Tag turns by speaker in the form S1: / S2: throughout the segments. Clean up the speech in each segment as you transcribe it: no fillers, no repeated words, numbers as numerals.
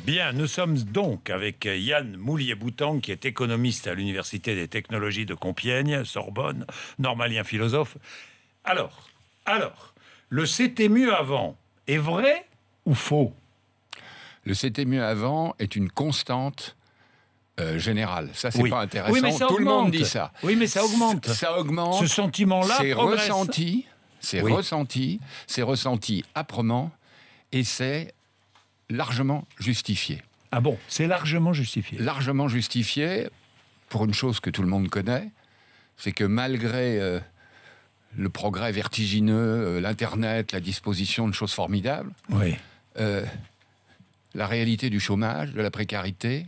S1: Bien, nous sommes donc avec Yann Moulier-Boutang, qui est économiste à l'Université des technologies de Compiègne, Sorbonne, normalien philosophe. Alors, le c'était mieux avant est vrai ou faux?
S2: Le c'était mieux avant est une constante générale. Ça, c'est pas intéressant.
S1: Oui, mais ça
S2: Tout
S1: augmente.
S2: le monde dit ça.
S1: Oui, mais ça augmente.
S2: Ça augmente.
S1: Ce sentiment-là progresse.
S2: C'est ressenti âprement et c'est largement justifié.
S1: Ah bon, c'est largement justifié.
S2: Largement justifié pour une chose que tout le monde connaît, c'est que malgré le progrès vertigineux, l'Internet, la disposition de choses formidables,
S1: oui.
S2: La réalité du chômage, de la précarité.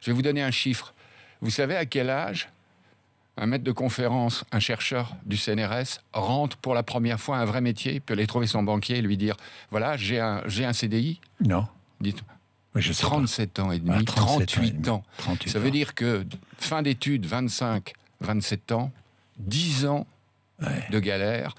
S2: Je vais vous donner un chiffre. Vous savez à quel âge un maître de conférence, un chercheur du CNRS, rentre pour la première fois à un vrai métier, il peut aller trouver son banquier et lui dire « Voilà, j'ai un CDI ».
S1: Non.
S2: Dites,
S1: oui, je sais
S2: 37
S1: pas.
S2: ans et demi, 38 ans.
S1: 38
S2: Ça veut dire que fin d'études, 25, 27 ans, 10 ans de galère.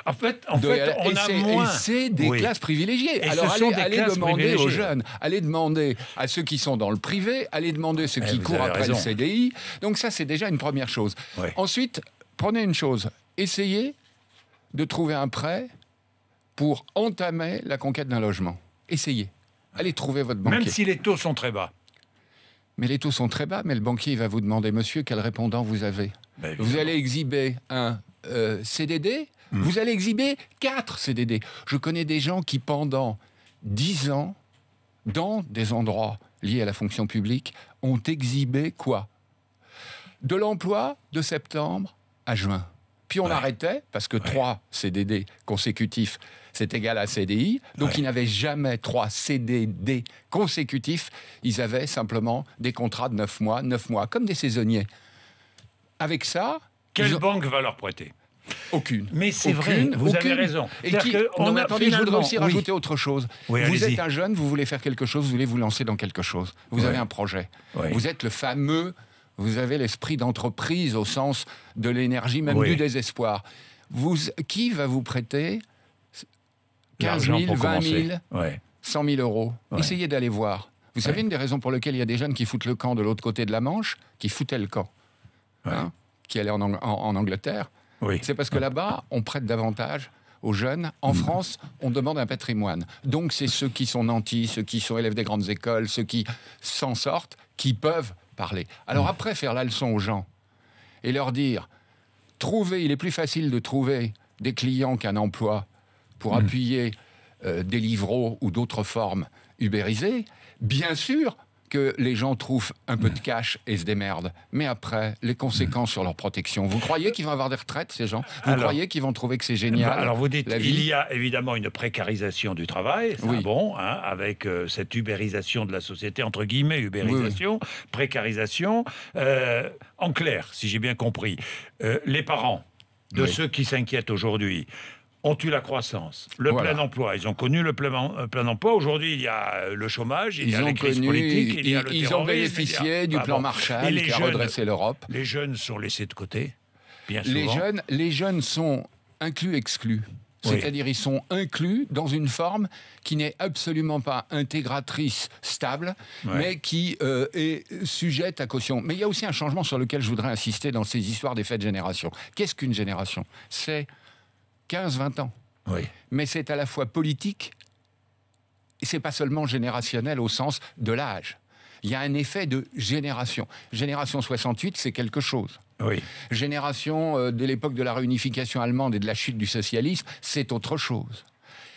S1: En fait, on a moins.
S2: Et c'est des classes privilégiées.
S1: Et
S2: alors, allez demander aux
S1: jeunes.
S2: jeunes, allez demander à ceux qui sont dans le privé, allez demander à ceux qui courent après le CDI. Donc ça, c'est déjà une première chose. Ouais. Ensuite, prenez une chose. Essayez de trouver un prêt pour entamer la conquête d'un logement. Essayez. Allez trouver votre banquier.
S1: Même si les taux sont très bas.
S2: Mais les taux sont très bas, mais le banquier va vous demander, monsieur, quel répondant vous avez. Vous allez exhiber un CDD. Vous allez exhiber 4 CDD. Je connais des gens qui, pendant 10 ans, dans des endroits liés à la fonction publique, ont exhibé quoi? De l'emploi de septembre à juin. Puis on arrêtait, parce que 3 CDD consécutifs, c'est égal à CDI. Donc ils n'avaient jamais 3 CDD consécutifs. Ils avaient simplement des contrats de 9 mois, comme des saisonniers. Avec ça...
S1: Quelle banque va leur prêter?
S2: Aucune.
S1: Mais c'est vrai, vous avez raison.
S2: Et attendez, je voudrais aussi rajouter autre chose.
S1: Oui,
S2: vous êtes un jeune, vous voulez faire quelque chose, vous voulez vous lancer dans quelque chose. Vous avez un projet. Vous êtes le fameux... Vous avez l'esprit d'entreprise au sens de l'énergie, même du désespoir. Qui va vous prêter 15 000, 20 000, 100 000 euros? Essayez d'aller voir. Vous savez, une des raisons pour lesquelles il y a des jeunes qui foutent le camp de l'autre côté de la Manche, qui foutaient le camp, qui allaient en Angleterre, c'est parce que là-bas, on prête davantage aux jeunes. En France, on demande un patrimoine. Donc, c'est ceux qui sont nantis, ceux qui sont élèves des grandes écoles, ceux qui s'en sortent, qui peuvent parler. Alors après, faire la leçon aux gens et leur dire, il est plus facile de trouver des clients qu'un emploi pour appuyer des livreaux ou d'autres formes ubérisées, bien sûr que les gens trouvent un peu de cash et se démerdent. Mais après, les conséquences sur leur protection. Vous croyez qu'ils vont avoir des retraites, ces gens? Vous croyez qu'ils vont trouver que c'est génial?
S1: Alors vous dites, il y a évidemment une précarisation du travail, avec cette ubérisation de la société, entre guillemets, ubérisation, précarisation. En clair, si j'ai bien compris, les parents de ceux qui s'inquiètent aujourd'hui ont eu la croissance, le plein emploi. Ils ont connu le plein emploi. Aujourd'hui, il y a le chômage, il y a les crises politiques, il y a le terrorisme.
S2: Ils ont bénéficié du plan Marshall qui a redressé l'Europe.
S1: Les jeunes sont laissés de côté, bien souvent.
S2: Les jeunes sont inclus-exclus. C'est-à-dire ils sont inclus dans une forme qui n'est absolument pas intégratrice, stable, mais qui est sujette à caution. Mais il y a aussi un changement sur lequel je voudrais insister dans ces histoires d'effet de génération. Qu'est-ce qu'une génération? C'est 15-20 ans. Mais c'est à la fois politique, et c'est pas seulement générationnel au sens de l'âge. Il y a un effet de génération. Génération 68, c'est quelque chose. Génération de l'époque de la réunification allemande et de la chute du socialisme, c'est autre chose.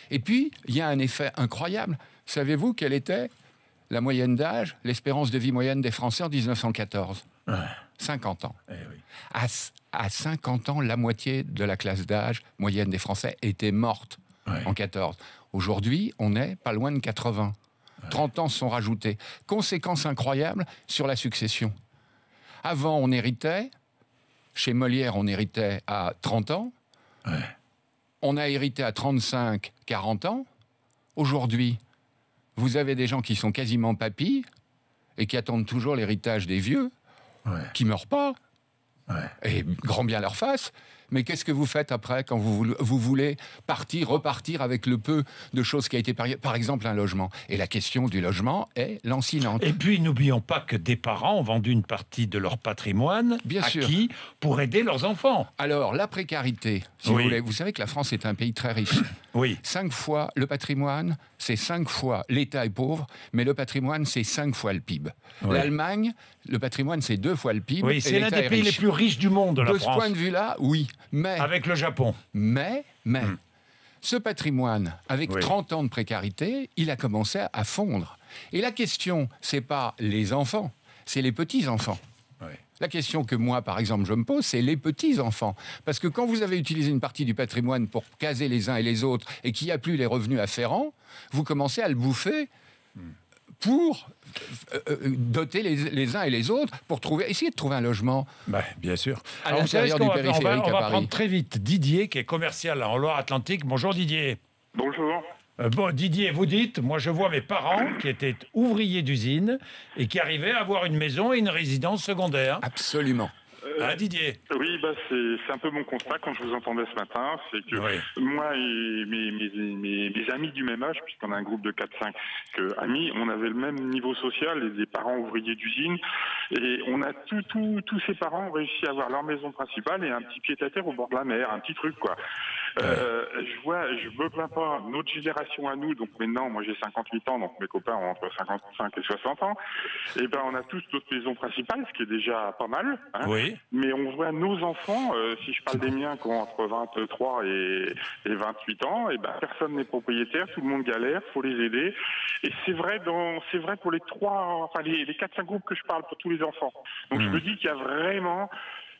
S2: Et puis, il y a un effet incroyable. Savez-vous quelle était la moyenne d'âge, l'espérance de vie moyenne des Français en 1914 50 ans. À 50 ans, la moitié de la classe d'âge moyenne des Français était morte en 14. Aujourd'hui, on est pas loin de 80. 30 ans sont rajoutés. Conséquence incroyable sur la succession. Avant, on héritait. Chez Molière, on héritait à 30 ans. On a hérité à 35, 40 ans. Aujourd'hui, vous avez des gens qui sont quasiment papis et qui attendent toujours l'héritage des vieux, qui ne meurent pas. Et grand bien leur face. Mais qu'est-ce que vous faites après quand vous voulez repartir avec le peu de choses qui a été parié, par exemple un logement? Et la question du logement est lancinante.
S1: Et puis, n'oublions pas que des parents ont vendu une partie de leur patrimoine acquis pour aider leurs enfants.
S2: Alors, la précarité, si vous voulez, vous savez que la France est un pays très riche.
S1: Oui.
S2: 5 fois le patrimoine, c'est 5 fois l'État est pauvre, mais le patrimoine, c'est 5 fois le PIB. Oui. L'Allemagne, le patrimoine, c'est 2 fois le PIB.
S1: Oui, c'est l'un des pays les plus riches du monde, la France.
S2: De ce point de vue-là, oui. Mais,
S1: avec le Japon.
S2: Mais, ce patrimoine, avec 30 ans de précarité, il a commencé à fondre. Et la question, c'est pas les enfants, c'est les petits-enfants. Oui. La question que moi, par exemple, je me pose, c'est les petits-enfants. Parce que quand vous avez utilisé une partie du patrimoine pour caser les uns et les autres et qu'il n'y a plus les revenus afférents, vous commencez à le bouffer pour doter les uns et les autres, pour essayer de trouver un logement.
S1: Bien sûr.
S2: À l'intérieur du périphérique à Paris.
S1: On va prendre très vite Didier, qui est commercial en Loire-Atlantique. Bonjour Didier.
S3: Bonjour.
S1: Didier, vous dites, moi je vois mes parents qui étaient ouvriers d'usine et qui arrivaient à avoir une maison et une résidence secondaire.
S2: Absolument.
S1: Didier.
S3: Oui, c'est un peu mon constat quand je vous entendais ce matin. C'est que moi et mes amis du même âge, puisqu'on a un groupe de 4-5 amis, on avait le même niveau social, et des parents ouvriers d'usine. Et on a tous ces parents ont réussi à avoir leur maison principale et un petit pied-à-terre au bord de la mer, un petit truc, quoi. Je me plains pas, notre génération à nous, donc maintenant, moi j'ai 58 ans, donc mes copains ont entre 55 et 60 ans, et on a tous notre maison principale, ce qui est déjà pas mal, hein.
S1: Oui.
S3: Mais on voit nos enfants, si je parle des miens qui ont entre 23 et 28 ans, personne n'est propriétaire, tout le monde galère, faut les aider. Et c'est vrai pour les 4-5 groupes que je parle, pour tous les enfants. Donc je me dis qu'il y a vraiment...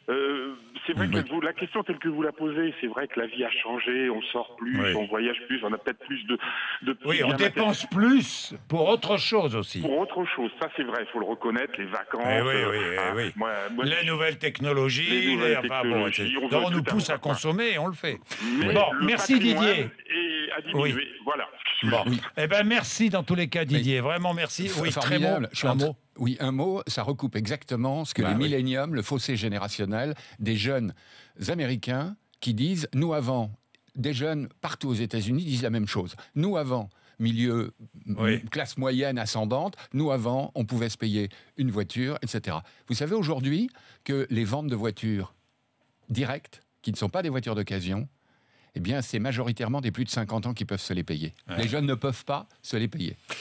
S3: c'est vrai que la question telle que vous la posez, c'est vrai que la vie a changé, on sort plus, on voyage plus, on a peut-être plus de
S1: on dépense plus pour autre chose aussi.
S3: Pour autre chose, ça c'est vrai, il faut le reconnaître, les vacances.
S1: Les nouvelles technologies, on nous pousse à consommer et on le fait. Merci Didier.
S3: Et à diminuer, voilà.
S1: Merci dans tous les cas Didier, vraiment merci. Très bon.
S2: Un mot, ça recoupe exactement ce que les milléniums, le fossé générationnel des jeunes Américains qui disent, nous avant, des jeunes partout aux États-Unis disent la même chose. Nous avant, milieu, classe moyenne ascendante, nous avant, on pouvait se payer une voiture, etc. Vous savez aujourd'hui que les ventes de voitures directes, qui ne sont pas des voitures d'occasion, c'est majoritairement des plus de 50 ans qui peuvent se les payer. Les jeunes ne peuvent pas se les payer.